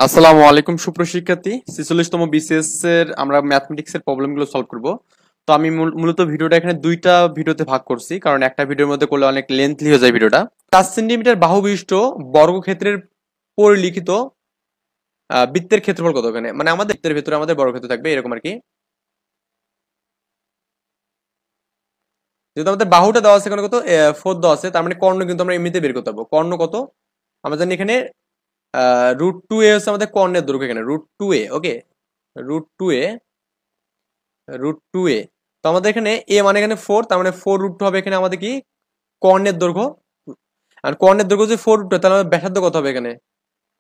আসসালামু আলাইকুম সুপ্রশিক্ষার্থী 46তম বিসিএস এর আমরা ম্যাথমেটিক্স এর প্রবলেমগুলো সলভ করব। তো আমি মূলত ভিডিওটা এখানে দুইটা ভিডিওতে ভাগ করছি, কারণ একটা ভিডিওর মধ্যে করলে অনেক লেন্থলি হয়ে যায় ভিডিওটা। 5 সেন্টিমিটার বাহু বিশিষ্ট বর্গক্ষেত্রের পরিলিখিত বৃত্তের ক্ষেত্রফল কত? এখানে মানে আমাদের বৃত্তের ভেতরে আমাদের বর্গক্ষেত্র থাকবে এরকম আর কি। যেহেতু আমাদের বাহুটা দেওয়া আছে এখানে কত 4 দেওয়া আছে, তার মানে কর্ণ কিন্তু আমরা এমনিতে বের করতে পারবো। কর্ণ কত আমরা জানি এখানে √2a হচ্ছে আমাদের কর্ণের দৈর্ঘ্য, এখানে √2a। ওকে, √2a, √2a। তো আমাদের এখানে এ মানে এখানে 4, তার মানে 4√2 হবে এখানে আমাদের কি কর্ণের দৈর্ঘ্য। আর কর্ণের দৈর্ঘ্য যদি 4√2 তাহলে আমাদের ব্যাসার্ধ কত হবে এখানে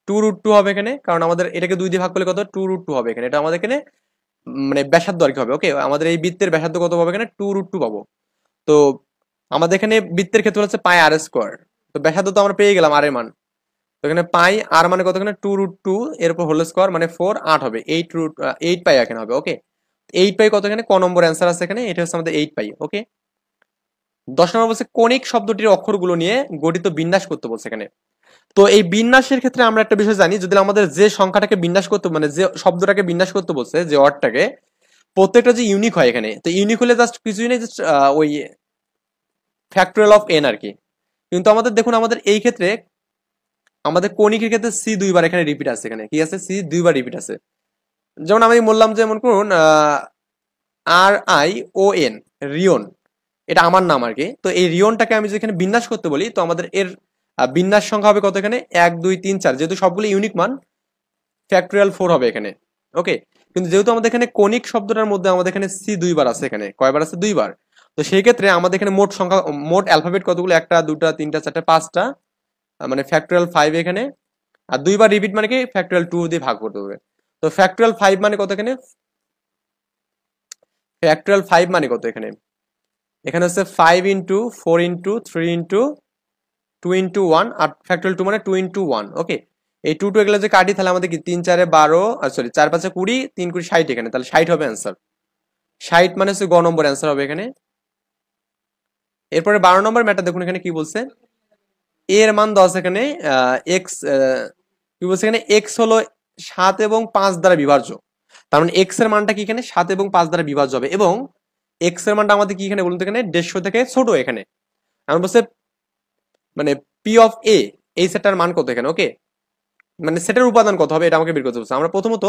2√2 হবে এখানে, কারণ আমাদের এটাকে 2 দিয়ে ভাগ করলে কত 2√2 হবে এখানে। এটা আমাদের এখানে মানে ব্যাসার্ধ আর কি হবে। ওকে, আমাদের এই বৃত্তের ব্যাসার্ধ কত পাবো এখানে 2√2 পাবো। তো আমাদের এখানে বৃত্তের ক্ষেত্র হচ্ছে পাই আর স্কোয়ার। তো ব্যাসার্ধ তো আমরা পেয়ে গেলাম আর এর মান। তো এখানে পাই আর মানে কত এখানে 2√2 এর উপর হোল স্কোয়ার মানে 4, 8 হবে 8 পাই এখানে হবে। ওকে, 8 পাই কত এখানে ক নম্বর অ্যান্সার আছে এখানে, এটা হচ্ছে আমাদের 8 পাই। ওকে, 10 নম্বর বলছে কণিক শব্দটির অক্ষরগুলো নিয়ে গঠিত বিন্যাস করতে বলছে এখানে। তো এই বিন্যাসের ক্ষেত্রে আমরা একটা বিষয় জানি, যদি আমাদের যে সংখ্যাটাকে বিন্যাস করতে মানে যে শব্দটাকে বিন্যাস করতে বলছে, যে ওয়ার্ডটাকে, প্রত্যেকটা যে ইউনিক হয় এখানে। তো ইউনিক হলে জাস্ট কিছুই নেই, জাস্ট ওই ফ্যাক্টরিয়াল অফ এন আর কি। কিন্তু আমাদের দেখুন আমাদের এই ক্ষেত্রে আমাদের কণিকের ক্ষেত্রে সি দুইবার এখানে রিপিট আছে, এখানে কি আছে সি দুইবার রিপিট আছে। যেমন আমি বললাম যে মনে করুন RION, রিয়ন, এটা আমার নাম আর কি। তো এই রিয়নটাকে আমি যদি এখানে বিন্যাস করতে বলি, তো আমাদের এর বিন্যাস সংখ্যা হবে কত এখানে 1 2 3 4, যেহেতু সবগুলো ইউনিক মান ফ্যাক্টরিয়াল 4 হবে এখানে। ওকে, কিন্তু যেহেতু আমাদের এখানে কণিক শব্দটার মধ্যে আমাদের এখানে সি দুইবার আছে, এখানে কয়বার আছে দুইবার। তো সেই ক্ষেত্রে আমাদের এখানে মোট সংখ্যা মোট অ্যালফাবেট কতগুলো, একটা দুটা তিনটা চারটা পাঁচটা, মানে ফ্যাক্টরিয়াল 5 এখানে। আর দুইবার রিপিট মানে কি ফ্যাক্টরিয়াল 2 দিয়ে ভাগ করতে হবে। তো ফ্যাক্টরিয়াল 5 মানে কত এখানে, ফ্যাক্টরিয়াল 5 মানে কত এখানে, এখানে হচ্ছে 5 ইন্টু 4 ইন্টু 3 ইন্টু 2 ইন্টু 1, আর ফ্যাক্টরিয়াল 2 মানে 2 ইন্টু 1। ওকে, এই 2 2 এগুলো যে কাটি তাহলে আমাদের কি 3 4 12, সরি 4 5 20, 3 20 60 এখানে, তাহলে 60 হবে অ্যান্সার। 60 মানে হচ্ছে গ নম্বর অ্যান্সার হবে এখানে। এরপরে 12 নম্বর ম্যাটটা দেখুন এখানে কি বলছে, এর মান 10 এখানে এক্স, কি বলছে এখানে এক্স হলো 7 এবং 5 দ্বারা বিভাজ্য। তার মানে এক্স এর মানটা কি এখানে 7 এবং 5 দ্বারা বিভাজ্য হবে, এবং এক্স এর মানটা আমাদের কি এখানে বলুন তো এখানে 150 থেকে ছোট এখানে। আমরা বলছে মানে পি অফ এ, এই সেটটার মান কত এখানে। ওকে, মানে সেটার উপাদান কত হবে এটা আমাকে বের করতে বলছে। আমরা প্রথমত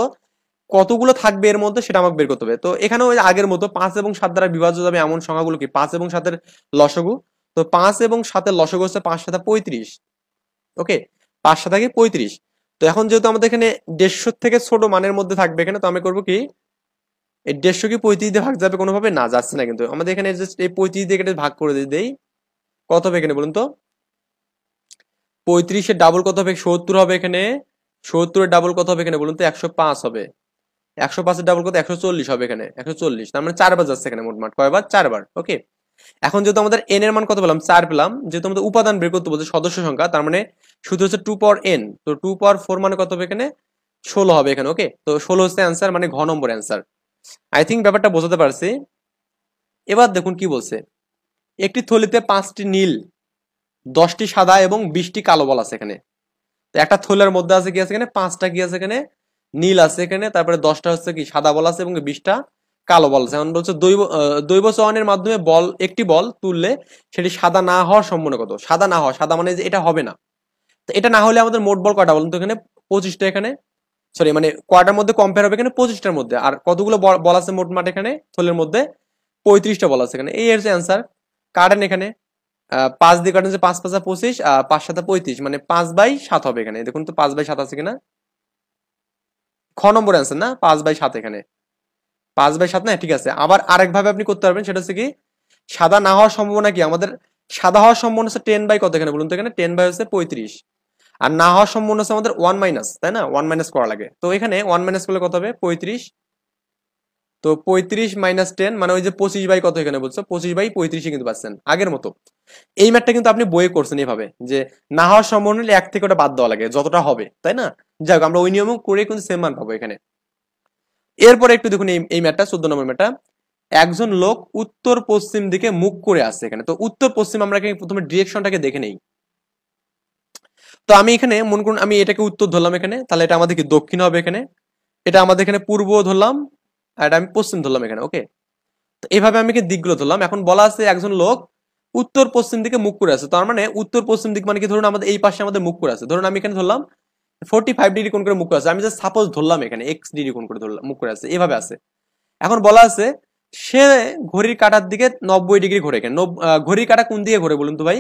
কতগুলো থাকবে এর মধ্যে সেটা আমাকে বের করতে হবে। তো এখানে ওই আগের মতো 5 এবং 7 দ্বারা বিভাজ্য যাবে এমন সংখ্যাগুলো কি 5 এবং 7 এর লসগু। তো 5 এবং 7 এর লসগু হচ্ছে 5 7 35। ওকে, 5 7 35। তো এখন যেহেতু আমাদের এখানে 150 থেকে ছোট মানের মধ্যে থাকবে এখানে, তো আমি করবো কি এই 150 কি 35 দিয়ে ভাগ যাবে কোনোভাবে, না যাচ্ছে না। কিন্তু আমাদের এখানে জাস্ট এই 35 দিয়ে কেটে ভাগ করে দেই, কত হবে এখানে বলুন তো, 35 এর ডাবল কত হবে 70 হবে এখানে, 70 এর ডাবল কত হবে এখানে বলুন তো 105 হবে, 105 এর ডাবল কত 140 হবে এখানে, 140। তার মানে 4 বার যাচ্ছে এখানে মোটমাট কয়বার 4 বার। ওকে, এখন যেহেতু আমাদের এন এর মান কত পেলাম 4 পেলাম, যেহেতু আমাদের উপাদান বের করতে বলছে সদস্য সংখ্যা, তার মানে শুধু হচ্ছে 2 পাওয়ার n, তো 2 পাওয়ার 4 মানে কত হবে এখানে 16 হবে এখানে। ওকে, তো 16 হচ্ছে অ্যান্সার, মানে ঘ নম্বর অ্যান্সার। আই থিঙ্ক ব্যাপারটা বোঝাতে পারছি। এবার দেখুন কি বলছে, একটি থলিতে 5টি নীল, 10টি সাদা এবং 20টি কালো বল আছে এখানে। তো একটা থলের মধ্যে আছে কি আছে এখানে 5টা কি আছে এখানে নীল আছে এখানে, তারপরে 10টা হচ্ছে কি সাদা বল আছে এবং 20টা কালো বল আছে। এখন বলছে দৈব চয়নের মাধ্যমে বল একটি বল তুললে সেটি সাদা না হওয়ার সম্ভাবনা কত। সাদা না হওয়া, সাদা মানে যে এটা হবে না। তো এটা না হলে আমাদের মোট বল কয়টা বলুন তো এখানে 25টা এখানে, সরি মানে কয়টার মধ্যে কম্পেয়ার হবে এখানে 25টার মধ্যে। আর কতগুলো বল আছে মোট মাঠ এখানে থলের মধ্যে 35টা বল আছে এখানে, এই এর অ্যান্সার। কাটেন এখানে 5 দিয়ে কাটেন যে 5 5 25, 5 7 35, মানে 5/7 হবে এখানে। দেখুন তো 5/7 আছে কিনা, খ নম্বর অ্যান্সার না 5/7 এখানে, 5/7 না, ঠিক আছে। আবার আরেক ভাবে আপনি করতে পারবেন, সেটা হচ্ছে কি সাদা না হওয়ার সম্ভাবনা কি আমাদের, সাদা হওয়ার সম্ভাবনা হচ্ছে 10 বাই কত এখানে বলুন তো এখানে 10 বাই হচ্ছে 35, আর না হওয়ার সম্ভাবনা হচ্ছে আমাদের 1 মাইনাস, তাই না 1 মাইনাস করা লাগে। তো এখানে 1 মাইনাস করলে কত হবে 35। তো 35 মাইনাস 10 মানে ওই যে 25 বাই কত এখানে বলছো 25/35 কিন্তু পাচ্ছেন আগের মতো। এই ম্যাথটা কিন্তু আপনি বইয়ে করছেন এভাবে, যে না হওয়ার সম্ভাবনা হলে 1 থেকে ওটা বাদ দেওয়া লাগে যতটা হবে, তাই না। যাই হোক, আমরা ওই নিয়ম করে কিন্তু সেম মান পাবো এখানে। এরপরে একটু দেখুন এই ম্যাথটা 14 নম্বর ম্যাথটা, একজন লোক উত্তর পশ্চিম দিকে মুখ করে আসছে এখানে। তো উত্তর পশ্চিম আমরা প্রথমে ডিরেকশনটাকে দেখে নেই। তো আমি এখানে মনে করুন আমি এটাকে উত্তর ধরলাম এখানে, তাহলে এটা আমাদের কি দক্ষিণ হবে এখানে, এটা আমাদের এখানে পূর্ব ধরলাম, আর এটা আমি পশ্চিম ধরলাম এখানে। ওকে, তো এইভাবে আমি কি দিকগুলো ধরলাম। এখন বলা আছে একজন লোক উত্তর পশ্চিম দিকে মুখ করে আছে, তার মানে উত্তর পশ্চিম দিক মানে কি, ধরুন আমাদের এই পাশে আমাদের মুখ করে আছে, ধরুন আমি এখানে ধরলাম 45 ডিগ্রি কোণ করে মুখ করে আছে, আমি জাস্ট সাপোজ ধরলাম এখানে এক্স ডিগ্রি কোণ করে ধরলাম মুখ করে আছে, এভাবে আছে। এখন বলা আছে সে ঘড়ির কাঁটার দিকে 90 ডিগ্রি ঘোরে। কেন ঘড়ির কাঁটা কোন দিকে ঘোরে বলুন তো ভাই?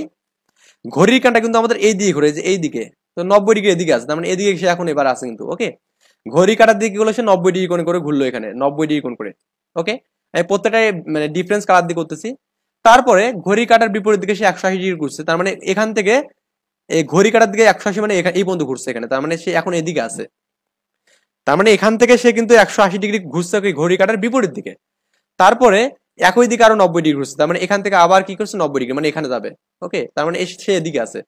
ঘড়ির কাঁটা কিন্তু আমাদের এই দিকে ঘোরে, যে এই দিকে, তো 90 ডিগ্রি এদিকে আছে, তার মানে এদিকে সে এখন এবার আছে কিন্তু। ওকে, ঘড়ির কাঁটার দিকে গুলো সে 90 ডিগ্রি কোণ করে ঘুরলো এখানে, 90 ডিগ্রি কোণ করে। ওকে, আমি প্রত্যেকটা মানে ডিফারেন্স কালার দিয়ে করতেছি। তারপরে ঘড়ির কাঁটার বিপরীত দিকে সে 180 ডিগ্রি ঘুরছে, তার মানে এখান থেকে এই ঘড়ি কাঁটার দিকে 180 মানে এই পর্যন্ত ঘুরছে এখানে, তার মানে সে এখন এদিকে আছে। তার মানে এখান থেকে সে কিন্তু 180 ডিগ্রি ঘুরছে ঘড়ি কাঁটার বিপরীত দিকে। তারপরে একই দিকে আরো 90 ডিগ্রি ঘুরছে, তার মানে এখান থেকে আবার কি করছে 90 ডিগ্রি, মানে এখানে যাবে। ওকে, তার মানে সে এদিকে আছে।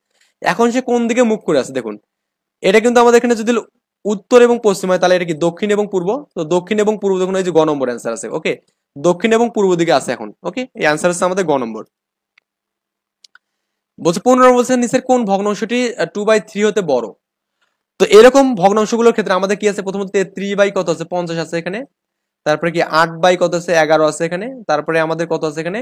এখন সে কোন দিকে মুখ করে আছে দেখুন, এটা কিন্তু আমাদের এখানে যদি উত্তর এবং পশ্চিম হয় তাহলে এটা কি দক্ষিণ এবং পূর্ব, তো দক্ষিণ এবং পূর্ব দেখুন এই যে গ নম্বর অ্যান্সার আছে। ওকে, দক্ষিণ এবং পূর্ব দিকে আছে এখন। ওকে, এই অ্যান্সার আছে আমাদের গ নম্বর। বলছে 15 বলছে নিচের কোন ভগ্নাংশটি 2/3 হতে বড়। তো এরকম ভগ্নাংশগুলোর ক্ষেত্রে আমাদের কি আছে, প্রথমত 33 বাই কত আছে 50 আছে এখানে, তারপরে কি 8 বাই কত আছে 11 আছে এখানে, তারপরে আমাদের কত আছে এখানে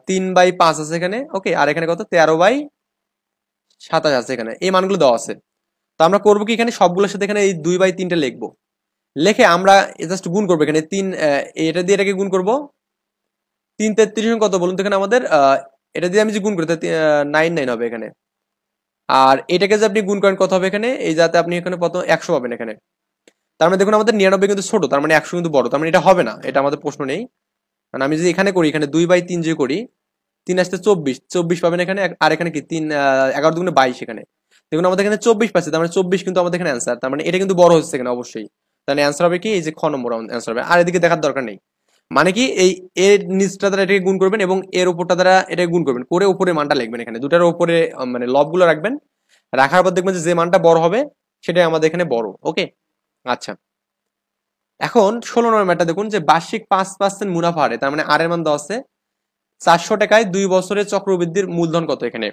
3/5 আছে এখানে। ওকে, আর এখানে কত 13/27 আছে এখানে, এই মানগুলো দেওয়া আছে। তো আমরা করবো কি, এখানে সবগুলোর সাথে এখানে এই 2/3টা লিখবো, লিখে আমরা জাস্ট গুণ করবো এখানে এটা দিয়ে এটাকে গুণ করবো। 3 × 33 কত বলুন তো এখানে আমাদের, এটা দিয়ে আমি যে গুণ করি 99 হবে এখানে। আর এটাকে যে আপনি গুণ করেন কত হবে এখানে, এই যাতে আপনি এখানে কত 100 পাবেন এখানে। তার মানে দেখুন আমাদের 99 কিন্তু ছোট, তার মানে 100 কিন্তু বড়, তার মানে এটা হবে না, এটা আমাদের প্রশ্ন নেই। মানে আমি যদি এখানে করি, এখানে 2/3 যে করি, 3 আসতে 24 পাবেন এখানে, আর এখানে কি 11 দুগুণে 22 এখানে। দেখুন আমাদের এখানে 24 পাচ্ছি, তার মানে 24 কিন্তু আমাদের এখানে অ্যান্সার, তার মানে এটা কিন্তু বড় হচ্ছে এখানে অবশ্যই। তাহলে অ্যান্সার হবে কি, এই যে খ নম্বর অ্যান্সার হবে। আর এদিকে দেখার দরকার নেই, মানে কি এই এর নিচটা দ্বারা এটাকে গুণ করবেন এবং এর উপরটা দ্বারা এটাকে গুণ করবেন করে উপরে মানটা লিখবেন এখানে, দুটার উপরে মানে লবগুলো রাখবেন, রাখার পর দেখবেন যে মানটা বড় হবে সেটাই আমাদের এখানে বড়। ওকে, আচ্ছা। এখন 16 নম্বর ম্যাটটা দেখুন, যে বার্ষিক 5% মুনাফা হারে, তার মানে আর এর মান দেওয়া আছে 400 টাকায় 2 বছরের চক্রবৃদ্ধির মূলধন কত এখানে।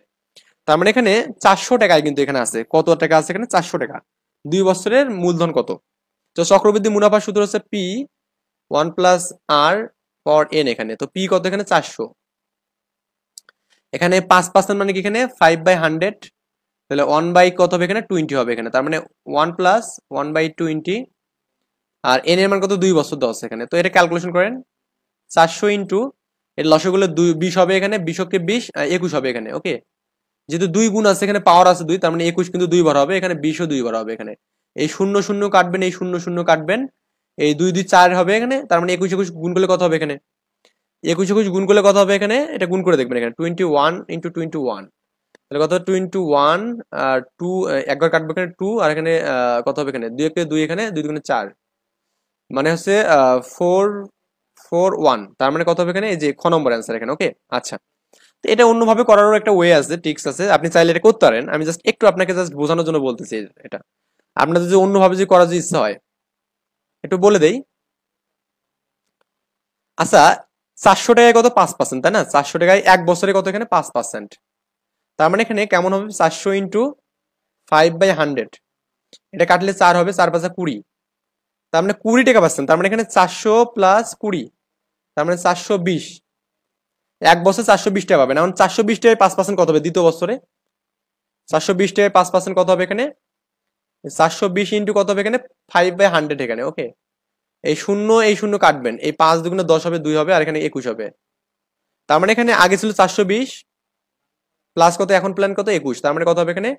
তার মানে এখানে 400 টাকায় কিন্তু এখানে আছে, কত টাকা আছে এখানে 400 টাকা, 2 বছরের মূলধন কত। তো চক্রবৃদ্ধি মুনাফার সূত্র হচ্ছে পি 1 + r ফর এন, এখানে তো পি কত এখানে 400, এখানে 5% মানে কি এখানে 5/100, তাহলে 1 কত হবে এখানে 20 হবে এখানে, তার মানে 1 + 1/20, আর এন এর মান কত 2 বছর দেওয়া আছে এখানে। তো এটা ক্যালকুলেশন করেন, 400 ইন্টু এর লসগুলো 20 হবে এখানে, 20কে 20 21 হবে এখানে। ওকে, যেহেতু 2 গুণ আছে এখানে, পাওয়ার আছে 2, তার মানে 21 কিন্তু 2 বার হবে এখানে, 20ও 2 বার হবে এখানে। এই 0 0 কাটবেন, এই 0 0 কাটবেন, এই 2 2 4 হবে এখানে, তার মানে 21 21 গুণ করলে কত হবে এখানে, 21 21 গুণ করলে কত হবে এখানে, এটা গুণ করে দেখবেন এখানে 21 ইন্টু 21, তাহলে কত 21 আর 2 একবার কাটবে এখানে 2, আর এখানে কত হবে এখানে 2 কে 2 এখানে 2 2 4, মানে হচ্ছে 441, তার মানে কত হবে এখানে, এই যে খ নম্বর অ্যান্সার এখানে। ওকে, আচ্ছা। তো এটা অন্যভাবে করারও একটা ওয়ে আছে, ট্রিক্স আছে, আপনি চাইলে এটা করতে পারেন, আমি জাস্ট একটু আপনাকে জাস্ট বোঝানোর জন্য বলতেছি। এটা আপনাদের যদি অন্যভাবে যদি করার যদি ইচ্ছা হয় একটু বলে দেই। আচ্ছা, 400 টাকায় কত 5%, তাই না, 400 টাকায় 1 বছরে কত এখানে 5%, তার মানে এখানে কেমন হবে 400 ইন্টু 5/100, এটা কাটলে 4 হবে, 4 5 20, তার মানে 20 টাকা পাচ্ছেন, তার মানে এখানে 400 + 20, তার মানে 420, 1 বছর 420 টাকা পাবেন। এখন 420 টাকায় 5% কত হবে দ্বিতীয় বছরে, 420 টাকায় 5% কত হবে এখানে, 420 ইন্টু কত হবে এখানে 5/100 এখানে। ওকে, এই শূন্য কাটবেন, এই 5 দুগুণে 10 হবে, 2 হবে, আর এখানে 21 হবে। তার মানে এখানে আগে ছিল 420 প্লাস কত, এখন প্ল্যান কত 21, তার মানে কত হবে এখানে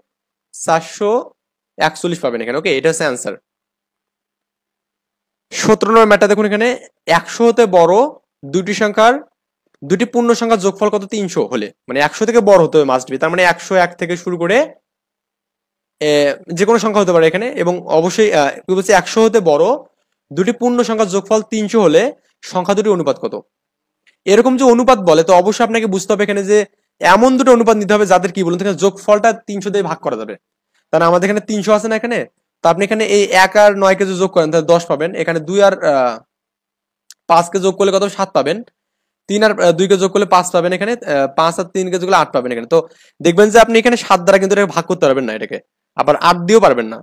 441 পাবেন এখানে। ওকে, এটা হচ্ছে অ্যান্সার। 17 নম্বর ম্যাটটা দেখুন, এখানে 100 হতে বড় দুটি পূর্ণ সংখ্যার যোগফল কত 300 হলে, মানে 100 থেকে বড় হতে হবে মাস্ট বি, তার মানে 101 থেকে শুরু করে যে কোনো সংখ্যা হতে পারে এখানে, এবং অবশ্যই কি বলছে 100 হতে বড় দুটি পূর্ণ সংখ্যার যোগফল 300 হলে সংখ্যা দুটি অনুপাত কত। এরকম যে অনুপাত বলে, তো অবশ্যই আপনাকে বুঝতে হবে এখানে যে এমন দুটো অনুপাত নিতে হবে যাদের কি বলুন যোগফলটা 300 দিয়ে ভাগ করা যাবে। তাহলে আমাদের এখানে 300 আছে না এখানে, তো আপনি এখানে এই 1 আর 9 কে যোগ করেন তাহলে 10 পাবেন, এখানে 2 আর 5 কে যোগ করলে কত 7 পাবেন, 3 আর 2 কে যোগ করলে 5 পাবেন এখানে, 5 আর 3 কে যোগ করলে 8 পাবেন এখানে। তো দেখবেন যে আপনি এখানে 7 দ্বারা কিন্তু এটাকে ভাগ করতে পারবেন না এটাকে, আবার 8 দিয়েও পারবেন না।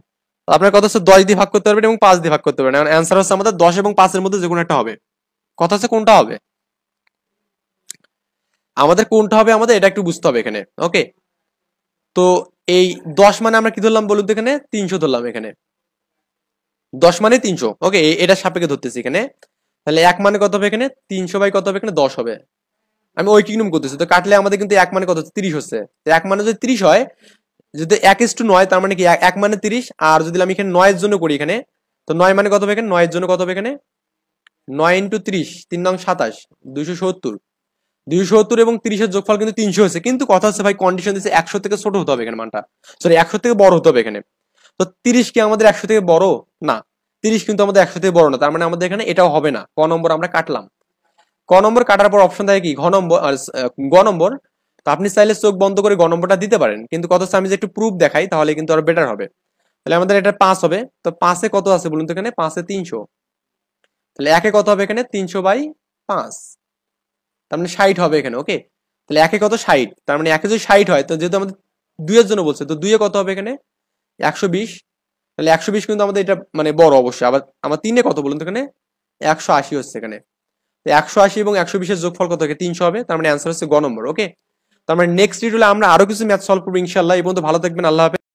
তো আপনার কথা হচ্ছে 10 দিয়ে ভাগ করতে পারবেন এবং 5 দিয়ে ভাগ করতে পারবেন। অ্যান্সার হচ্ছে আমাদের 10 এবং 5 এর মধ্যে যে কোনো একটা হবে। কথা হচ্ছে কোনটা হবে, আমাদের কোনটা হবে আমাদের এটা একটু বুঝতে হবে এখানে। ওকে, তো এই 10 মানে আমরা কি ধরলাম বলুন তো, এখানে 300 ধরলাম এখানে, 10 মানে 300। ওকে, এটা সাপেক্ষে ধরতেছি এখানে। তাহলে 1 মানে কত হবে এখানে, 300 বাই কত হবে এখানে, 10 হবে। আমি ওই কিনুম করতেছি, তো কাটলে আমাদের কিন্তু 1 মানে কত হচ্ছে, 30 হচ্ছে। তো 1 মানে যদি 30 হয়, যদি 1:9, তার মানে কি 1 মানে 30। আর যদি আমি এখানে 9 এর জন্য করি এখানে, তো 9 মানে কত হবে এখানে, 9 এর জন্য কত হবে এখানে, 9 × 30, 3 নং 27, 270। 270 এবং 30 এর যোগফল কিন্তু 300 হচ্ছে। কিন্তু কথা হচ্ছে ভাই, কন্ডিশন দিচ্ছে 100 থেকে ছোট হতে হবে এখানে মানটা, সরি 100 থেকে বড় হতে হবে এখানে। তো 30 কি আমাদের 100 থেকে বড় না, 30 কিন্তু আমাদের 100 থেকে বড় না, তার মানে আমাদের এখানে এটাও হবে না। ক নম্বর আমরা কাটলাম। ক নম্বর কাটার পর অপশন থাকে কি, ঘ নম্বর আর গ নম্বর। তো আপনি চাইলে চোখ বন্ধ করে গ নম্বরটা দিতে পারেন, কিন্তু কথা হচ্ছে আমি যে একটু প্রুফ দেখাই তাহলে কিন্তু আরো বেটার হবে। তাহলে আমাদের এটা 5 হবে। তো 5-এ কত আছে বলুন তো, এখানে 5-এ 300। তাহলে 1-এ কত হবে এখানে, 300/5, তার মানে 60 হবে এখানে। ওকে, তাহলে 1-এ কত, 60, তার মানে 1-এ যদি 60 হয়, তো যেহেতু আমাদের 2 এর জন্য বলছে, তো 2-এ কত হবে এখানে, 120। তাহলে 120 কিন্তু আমাদের এটা মানে বড় অবশ্যই। আবার আমার 3-এ কত বলুন তো, এখানে 180 হচ্ছে এখানে। তো 180 এবং 120 এর যোগফল কত হবে, 300 হবে, তার মানে অ্যান্সার হচ্ছে গ নম্বর। ওকে, তার মানে নেক্সট ভিডিওতে আমরা আরো কিছু ম্যাথ সলভ করবো ইনশাআল্লাহ। এই পর্যন্ত ভালো থাকবেন, আল্লাহ হাফেজ।